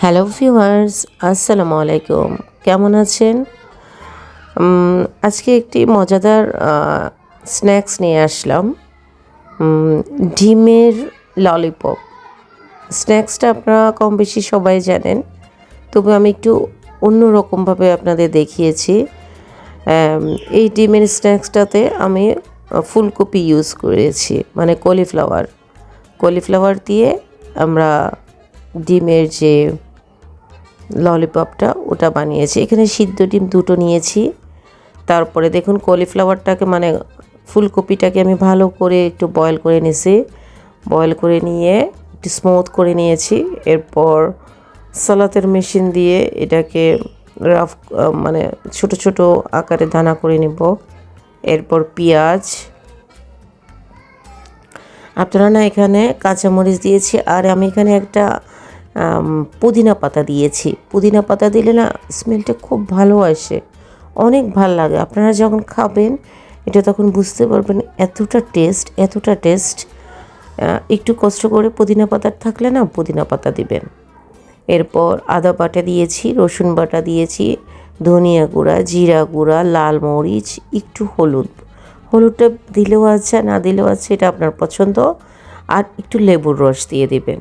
Hello viewers, আসসালামু আলাইকুম। কেমন আছেন? আজকে একটি মজাদার স্ন্যাক্স নিয়ে আসলাম। ডিমের ললিপপ। স্ন্যাক্সটা আপনারা কম বেশি সবাই জানেন, তবে আমি একটু অন্যরকমভাবে আপনাদের দেখিয়েছি। এই ডিমের স্ন্যাক্সটাতে আমি ফুলকপি ইউজ করেছি, মানে কলিফ্লাওয়ার দিয়ে আমরা ডিমের যে ললিপপটা ওটা বানিয়েছি। এখানে সিদ্ধ ডিম 2টো নিয়েছি। তারপরে দেখুন কলিফ্লাওয়ারটাকে মানে ফুলকপিটাকে আমি ভালো করে একটু বয়েল করে নিয়েছি। বয়েল করে নিয়ে একটু স্মুথ করে নিয়েছি। এরপর সালাতের মেশিন দিয়ে এটাকে রাফ মানে ছোট ছোট আকারে দানা করে নেব। এরপর পেঁয়াজ, আপনারা না এখানে কাঁচামরিচ দিয়েছি, আর আমি এখানে একটা পুদিনা পাতা দিয়েছি। পুদিনা পাতা দিলে না স্মেলটা খুব ভালো আসে, অনেক ভালো লাগে। আপনারা যখন খাবেন এটা তখন বুঝতে পারবেন এতটা টেস্ট। একটু কষ্ট করে পুদিনা পাতা থাকলে না পুদিনা পাতা দিবেন। এরপর আদা বাটা দিয়েছি, রসুন বাটা দিয়েছি, ধনিয়া গুঁড়া, জিরা গুঁড়া, লাল মরিচ, একটু হলুদটা দিলেও আছে, না দিলেও আছে, এটা আপনার পছন্দ। আর একটু লেবুর রস দিয়ে দিবেন,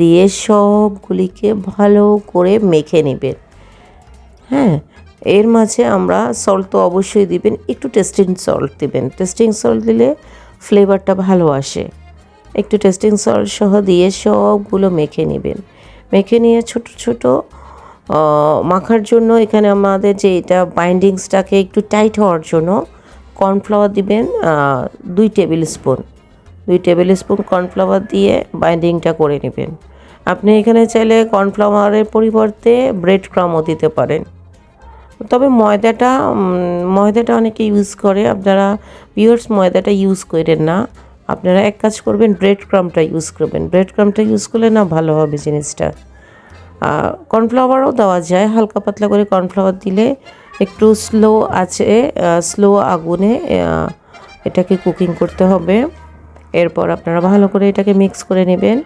দিয়ে সবগুলিকে ভালো করে মেখে নেবেন। হ্যাঁ, এর মাঝে আমরা সল্ট তো অবশ্যই দিবেন, একটু টেস্টিং সল্ট দিবেন। টেস্টিং সল্ট দিলে ফ্লেভারটা ভালো আসে। একটু টেস্টিং সল্ট সহ দিয়ে সবগুলো মেখে নেবেন। মেখে নিয়ে ছোট ছোট মাখার জন্য এখানে আমাদের যে এটা বাইন্ডিংসটাকে একটু টাইট হওয়ার জন্য কর্নফ্লাওয়ার দিবেন 2 টেবিল স্পুন কর্নফ্লাওয়ার দিয়ে বাইন্ডিংটা করে নেবেন। আপনি এখানে চাইলে কর্নফ্লাওয়ারের পরিবর্তে ব্রেড ক্রামও দিতে পারেন, তবে ময়দাটা অনেকে ইউজ করে। আপনারা ভিউয়ার্স ময়দাটা ইউজ করেন না, আপনারা এক কাজ করবেন, ব্রেড ক্রামটা ইউজ করবেন। ব্রেড ক্রামটা ইউজ করলে না ভালো হবে জিনিসটা। কর্নফ্লাওয়ারও দেওয়া যায়, হালকা পাতলা করে কর্নফ্লাওয়ার দিলে একটু স্লো আগুনে এটাকে কুকিং করতে হবে। এরপর আপনারা ভালো করে এটাকে মিক্স করে নেবেন।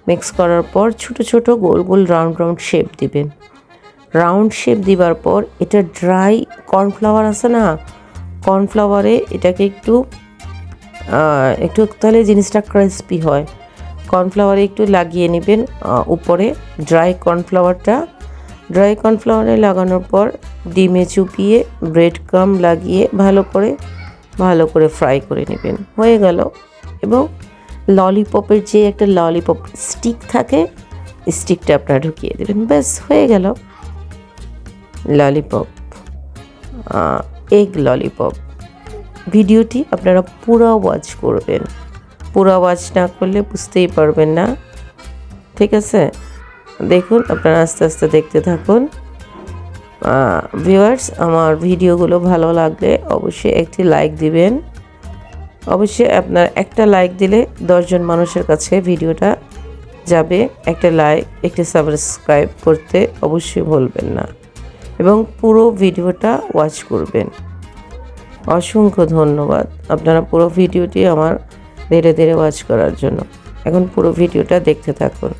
মিক্স করার পর ছোট ছোট গোল গোল রাউন্ড শেপ দিবেন। রাউন্ড শেপ দিবার পর এটা ড্রাই কর্নফ্লাওয়ার আছে না, কর্নফ্লাওয়ারে এটাকে একটু তাহলে জিনিসটা ক্রিস্পি হয়। কর্নফ্লাওয়ারে একটু লাগিয়ে নেবেন উপরে ড্রাই কর্নফ্লাওয়ারে লাগানোর পর ডিমে চুপিয়ে ব্রেড ক্রাম্ব লাগিয়ে ভালো করে ফ্রাই করে নেবেন। হয়ে গেল। এবং ললিপপের যে একটা ললিপপ স্টিক থাকে, স্টিকটা আপনারা ঢুকিয়ে দেবেন, ব্যাস হয়ে গেল ললিপপ, এগ ললিপপ। ভিডিওটি আপনারা পুরো ওয়াচ করবেন, পুরো ওয়াচ না করলে বুঝতেই পারবেন না। ঠিক আছে, দেখুন আপনারা আস্তে আস্তে দেখতে থাকুন। ভিউয়ার্স, আমার ভিডিওগুলো ভালো লাগলে অবশ্যই একটি লাইক দিবেন। অবশ্যই আপনার একটা লাইক দিলে 10 জন মানুষের কাছে ভিডিওটা যাবে। একটা লাইক, একটা সাবস্ক্রাইব করতে অবশ্যই ভুলবেন না, এবং পুরো ভিডিওটা ওয়াচ করবেন। অসংখ্য ধন্যবাদ আপনারা পুরো ভিডিওটি আমার ধীরে ধীরে ওয়াচ করার জন্য। এখন পুরো ভিডিওটা দেখতে থাকুন।